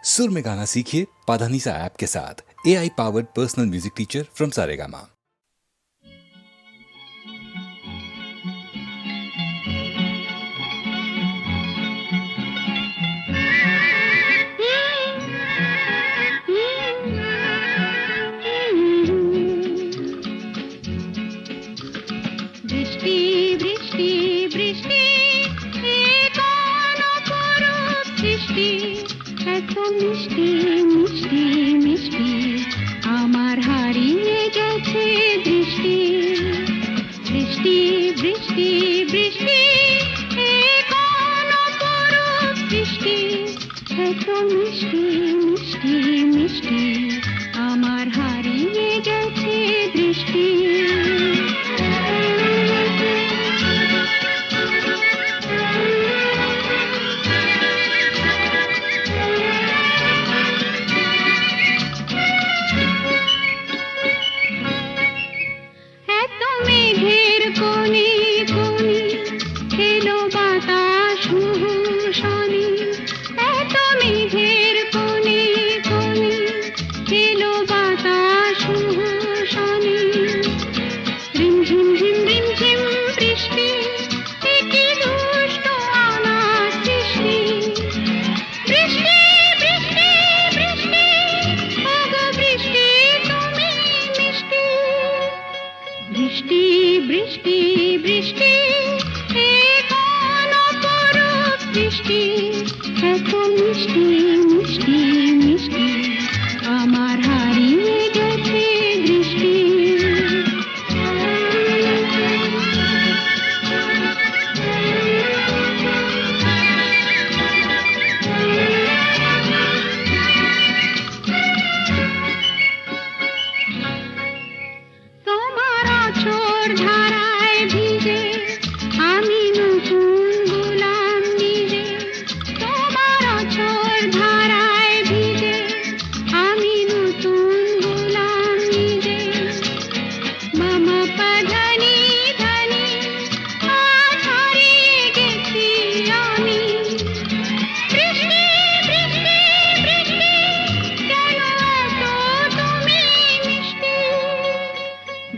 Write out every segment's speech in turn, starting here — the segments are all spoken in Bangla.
सुर में गाना सीखिए पाधानीसा ऐप के साथ। AI powered personal music teacher from Saregama. বৃষ্টি বৃষ্টি বৃষ্টি এ কোন অপরূপ সৃষ্টি, এত মিষ্টি মিষ্টি মিষ্টি আমার হারিয়ে গেছে দৃষ্টি। বৃষ্টি বৃষ্টি বৃষ্টি এ কোন অপরূপ সৃষ্টি, এত মিষ্টি মিষ্টি মিষ্টি আমার হারিয়ে গেছে দৃষ্টি। বৃষ্টি বৃষ্টি বৃষ্টি এ কোন অপরূপ সৃষ্টি, এত মিষ্টি মিষ্টি মিষ্টি আমার হারিয়ে গেছে দৃষ্টি।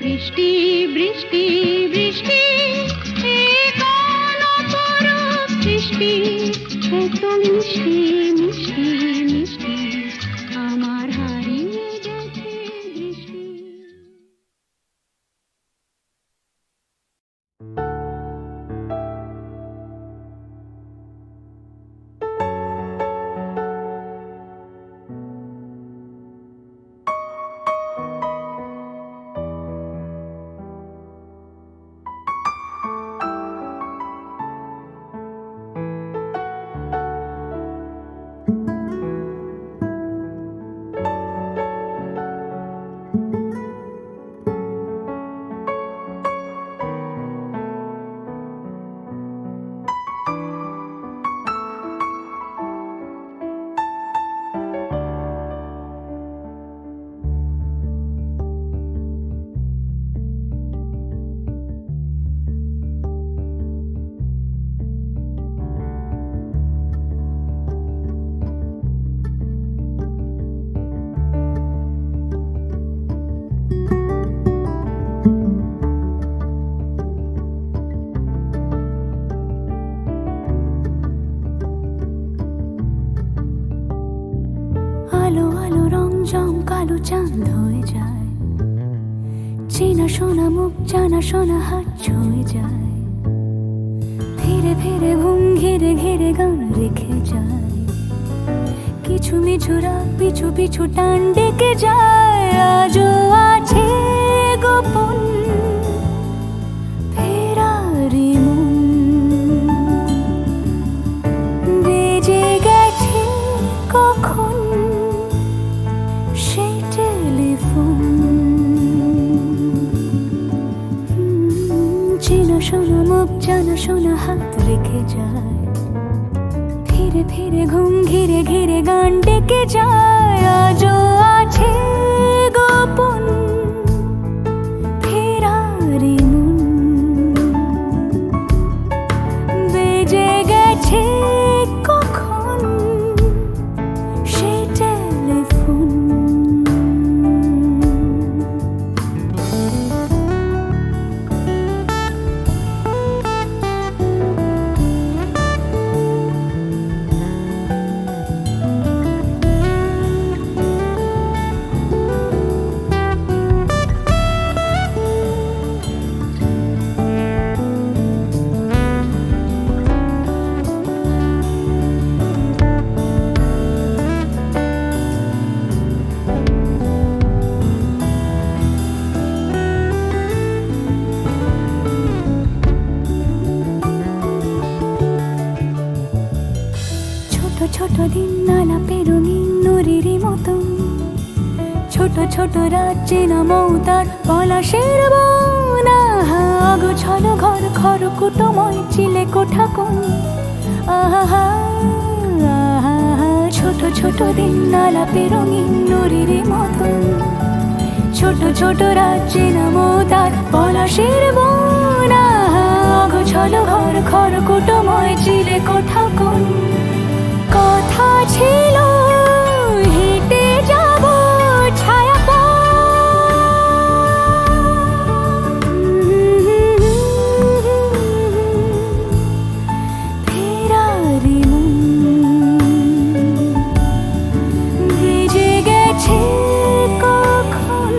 বৃষ্টি বৃষ্টি বৃষ্টি এ কোন অপরূপ সৃষ্টি, এত মিষ্টি মিষ্টি মিষ্টি আমার হারিয়ে গেছে দৃষ্টি। আলো আলো রং জং কালো চাঁদ হয়ে যায়, চেনা শোনা মুখ জানা শোনা হাত ছুঁয়ে যায়, ধীরে ধীরে ঘুম ঘিরে ঘিরে গান রেখে যায়, কিছু মিছু রাত পিছু পিছু টান ডেকে যায়, আজও আছে গোপন ফেরারি মন, বেজে গেছে কখন সেই টেলিফোন, চেনা শোনা মুখ জানা শোনা হাত রেখে যায়, ধীরে ধীরে ঘুম ঘিরে ঘিরে গান ডেকে যায়, আজও আছে গোপন ফেরারি মন, বেজে গেছে কখন সেই ছোট রাজ্যে না মৌতার পলাশের বন, অগোছালো ঘর খড়কুটোময় চিলে কোঠা কোন, আহা আহা ছোট ছোট দিন আলাপে রঙিন নুরির মতন। ছোট ছোট রাজ্যে না মৌতার পলাশের বন, অগোছালো ঘর খড়কুটোময় চিলে কোঠা কোন। কথা ছিল হেঁটে যাব ছায়া ফেরারি ভেজে গেছে কখন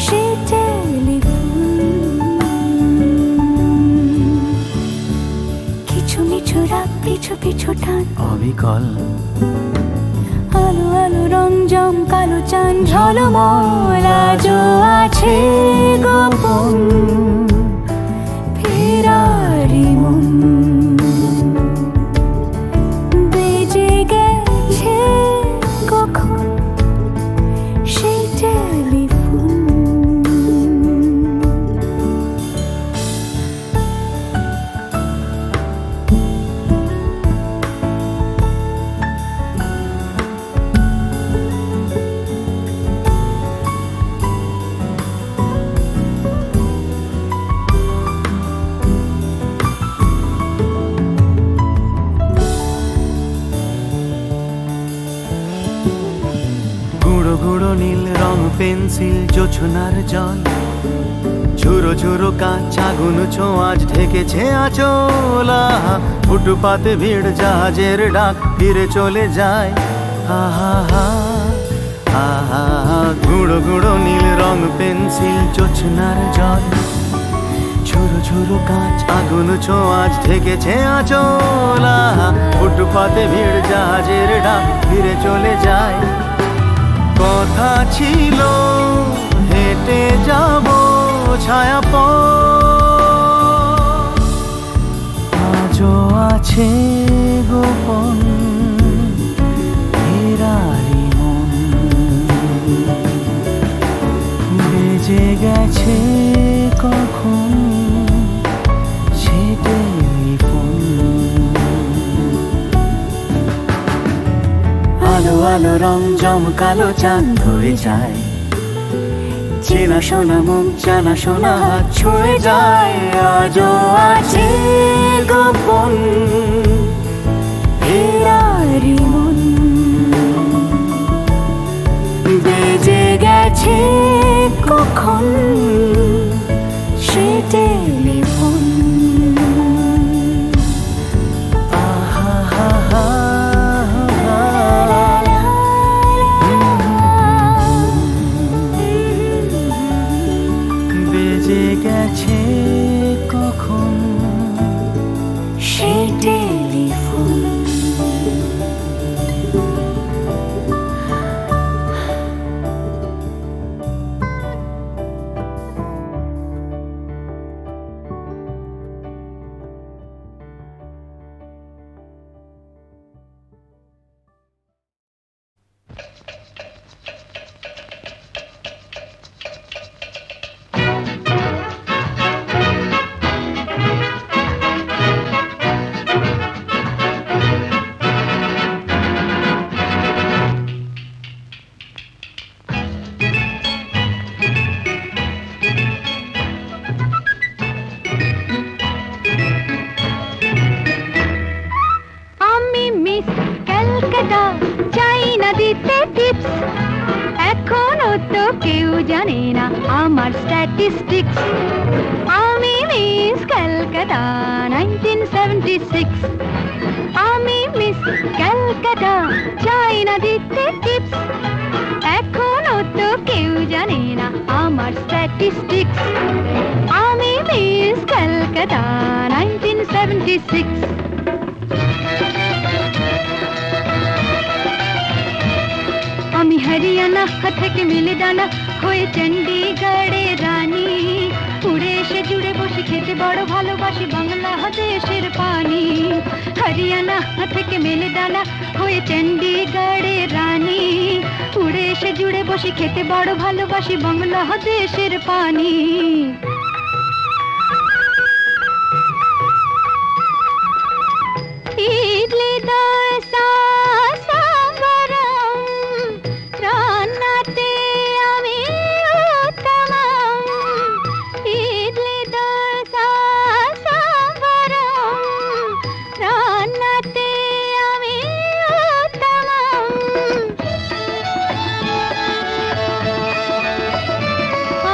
সে টেলিফোন। কিছু মিছু রাত পিছু পিছু টান অবিকল আলো আলো রং জম কালো চান ঝলমল আজও আছে গোপন ফেরারি মন। বেজে গেছে কখন সেই টেলিফোন। গুঁড়ো গুঁড়ো নীল রং পেন্সিল জোছনার জল, ঝুরো ঝুরো কাঁচ আগুন ছোঁয়াজ ঢেকেছে আঁচল। ফুটপাতে ভিড় জাহাজের ডাক ফিরে চলে যায়, আহা আহা গুঁড়ো গুঁড়ো নীল রং পেন্সিল জোছনার জল, ঝুরো ঝুরো কাঁচ আগুন ছোঁয়াজ ঢেকেছে আঁচল। ফুটপাতে ভিড় জাহাজের ডাক ফিরে চলে যায়। কথা ছিল হেঁটে যাব ছায়া আজও আছে গোপন ফেরারি মন। বেজে গেছে কখন সে টেলিফোন। আলো আলো রং জমকালো চাঁদ হয়ে যায়, চেনা শোনা মুখ জানা শোনা হাত ছুঁয়ে যায়। আজও আছে গোপন ফেরারি মন। বেজে গেছে কখন সে টেলিফোন। বেজে গেছে কখন সে টেলিফোন। এখনো তো কেউ জানে না আমার স্ট্যাটিস্টিক্স। আমি মিস ক্যালকাটা 1976। আমি মিস ক্যালকাটা চাই না দিতে টিপস। এখনো তো কেউ জানে না আমার স্ট্যাটিস্টিক্স। আমি মিস ক্যালকাটা 1976। আমি হরিয়ানা থেকে মিলে ডানা হয়ে চণ্ডীগড়ের রানী। উড়ে এসে জুড়ে বসে খেতে বড় ভালোবাসি বাংলাদেশের পানি। হরিয়ানা থেকে মেলে ডানা হয়ে চণ্ডীগড়ের রানী। উড়ে এসে জুড়ে বসে খেতে বড় ভালোবাসি বাংলাদেশের পানি। ইডলি দোসা সাম্বারম রান্নাতে আমি উত্তমম। ইডলি দোসা সাম্বারম রান্নাতে আমি উত্তমম।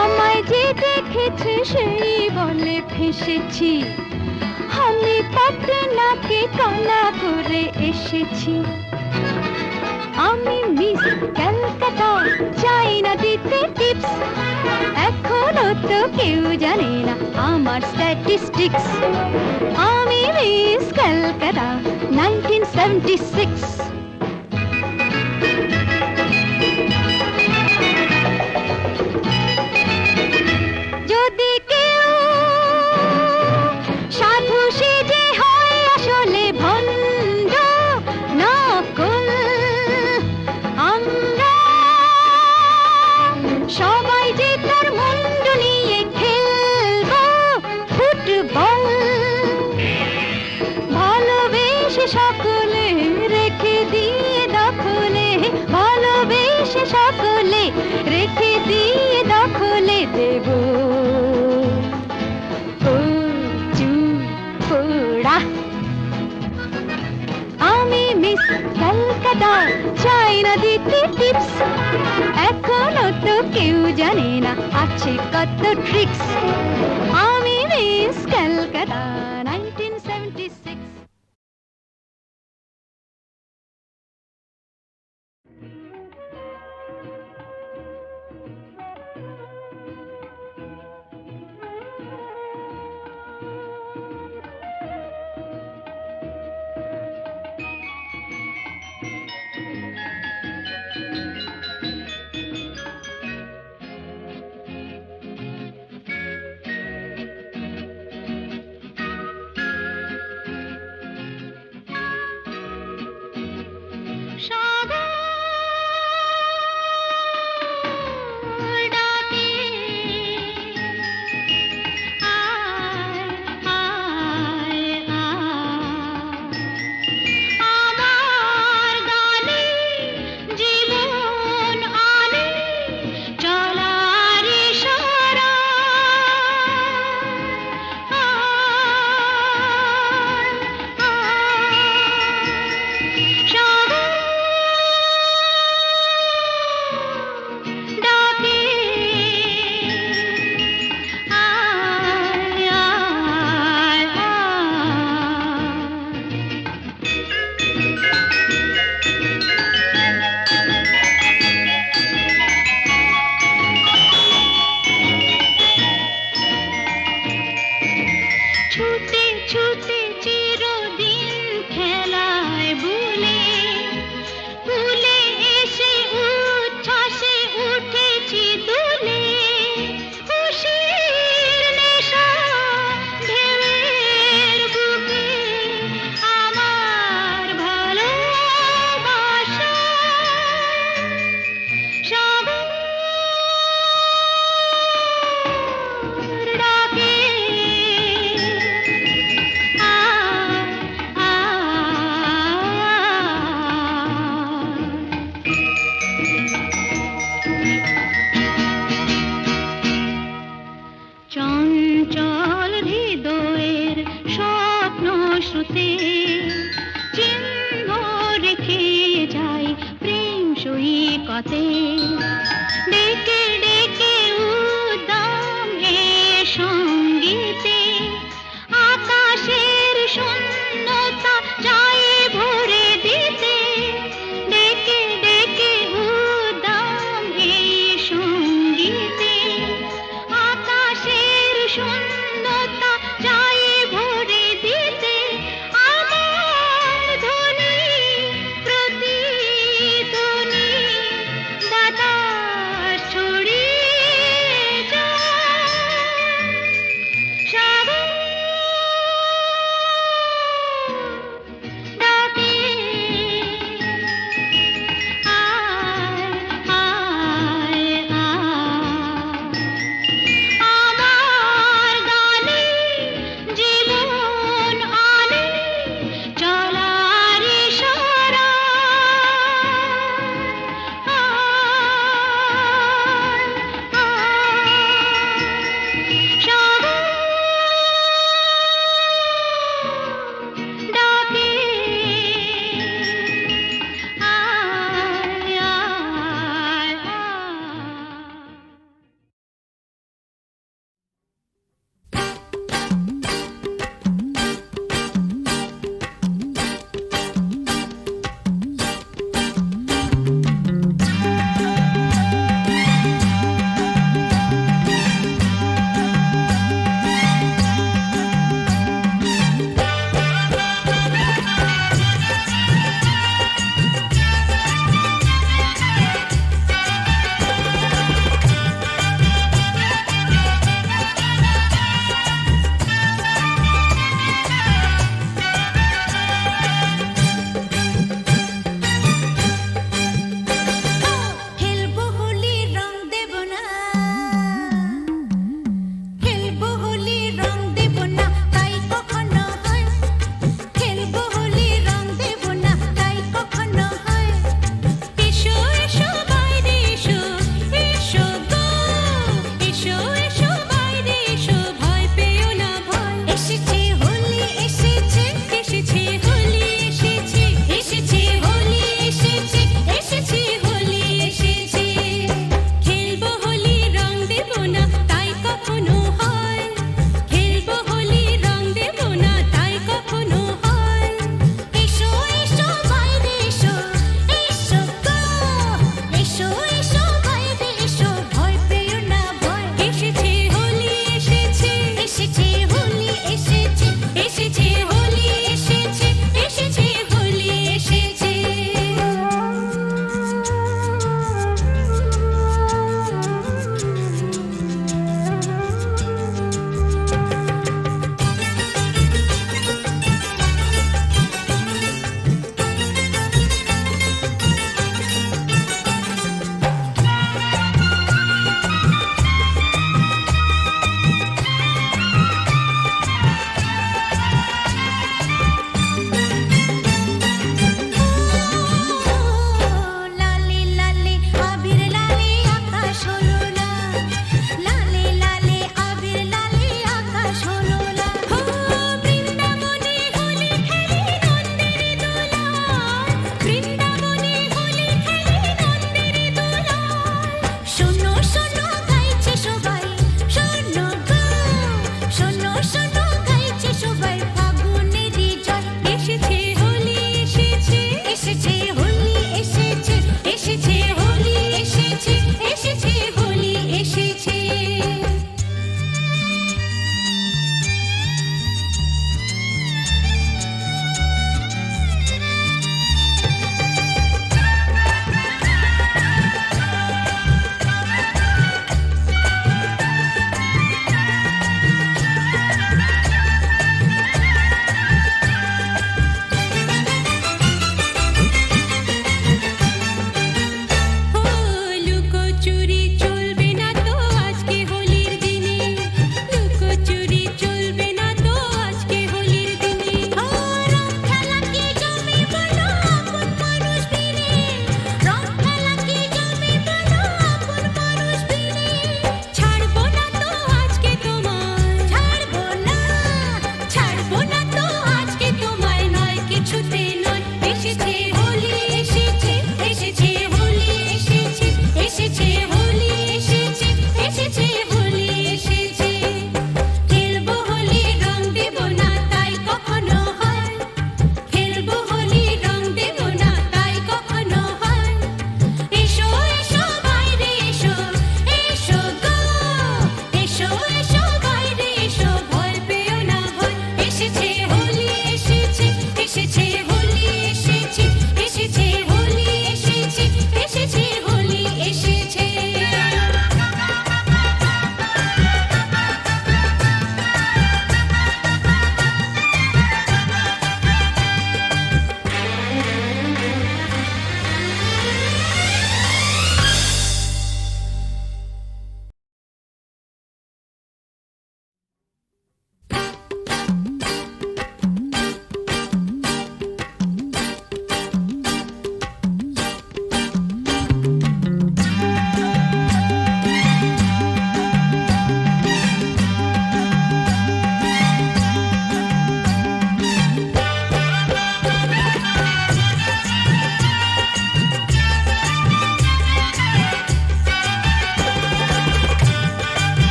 আমায় যে দেখেছে সেই বলে ফেসেছি, আমি পাটনাকে কানা করে এসেছি। আমি মিস ক্যালকাটা, চাই না দিতে টিপস, এখনো তো কেউ জানে না আমার স্ট্যাটিস্টিক্স। আমি মিস ক্যালকাটা 1976। যদি কেউ সাধু সেজে হয় আসলে ভণ্ড নকল, আমরা সবাই যে তার মুন্ড নিয়ে খেলবো ফুটবল। ভালোবেসে সকলে রেখে দিয়ে দখলে, ভালোবেসে সকলে রেখে দিয়ে দখলে দেব পোড়া। আমি মিস ক্যালকাটা, চাই না দিতে টিপস, এখনো তো কেউ জানে না আছে কত ট্রিক্স। আমি মিস ক্যালকাটা 1976। পথে ডেকে ডেকে উদ্দাম হে সঙ্গীতে আকাশের শূন্যতা যায় ভরে দিতে ডেকে ডেকে উদ্দাম হে সঙ্গীতে আকাশের শূন্যতা যায় ভরে দিতে আমার ধ্বনি প্রতিধ্বনি দাতা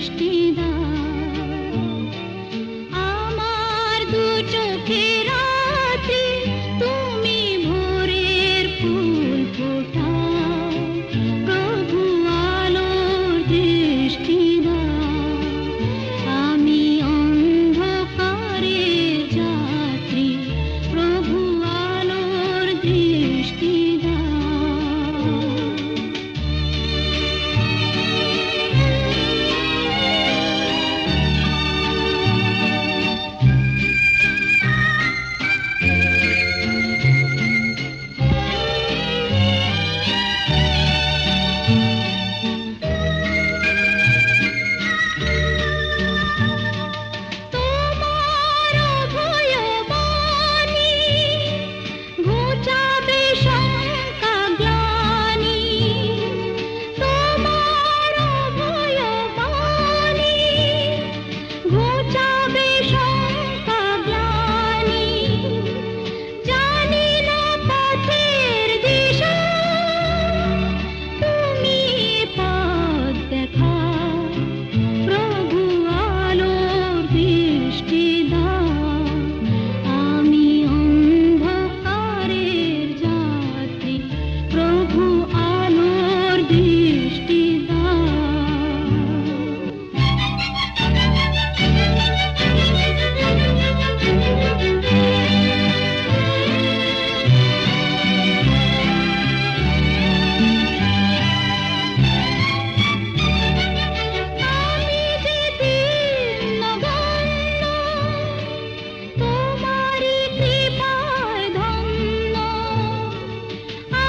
দৃষ্টি দাও। আমার দু চোখে রাত্রি তুমি ভোরের ফুল ফোটাও, প্রভু আলোর দৃষ্টি দাও। আমি অন্ধকারের যাত্রী, প্রভু আলোর দৃষ্টি দাও। তোমার অভয়বাণী ঘুচাবে শঙ্কা গ্লানি, তোমার অভয়বাণী ঘুচাবে শঙ্কা গ্লানি। জানি না পথের দিশা, তুমি পথ দেখাও, প্রভু আলোর দৃষ্টি দাও। আমি অন্ধকারের যাত্রী, প্রভু আলোর দৃষ্টি দাও। আমি যে দীনগণ্য, তোমারি কৃপায় ধন্য।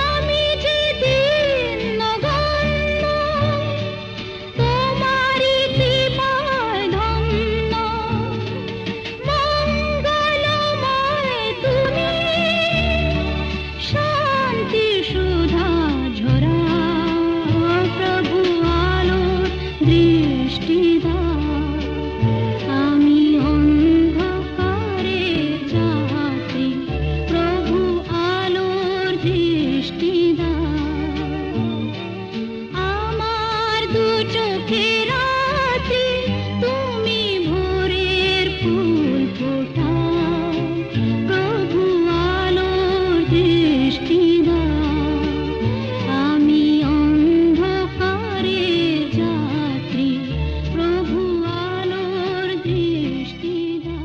আমি যে দীনগণ্য, তোমারি কৃপায় ধন্য। মঙ্গলময় তুমি, শান্তি সুধা ঝরাও, প্রভু আলোর দৃষ্টি দাও। আমি অন্ধকারের যাত্রী, প্রভু আলোর দৃষ্টি দাও। আমার দু চোখে রাত্রি তুমি ভোরের ফুল ফোটাও, প্রভু আলোর দৃষ্টি দাও। আমি অন্ধকারের যাত্রী, প্রভু আলোর দৃষ্টি দাও।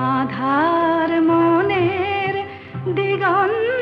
আধার মনের দিগন্ত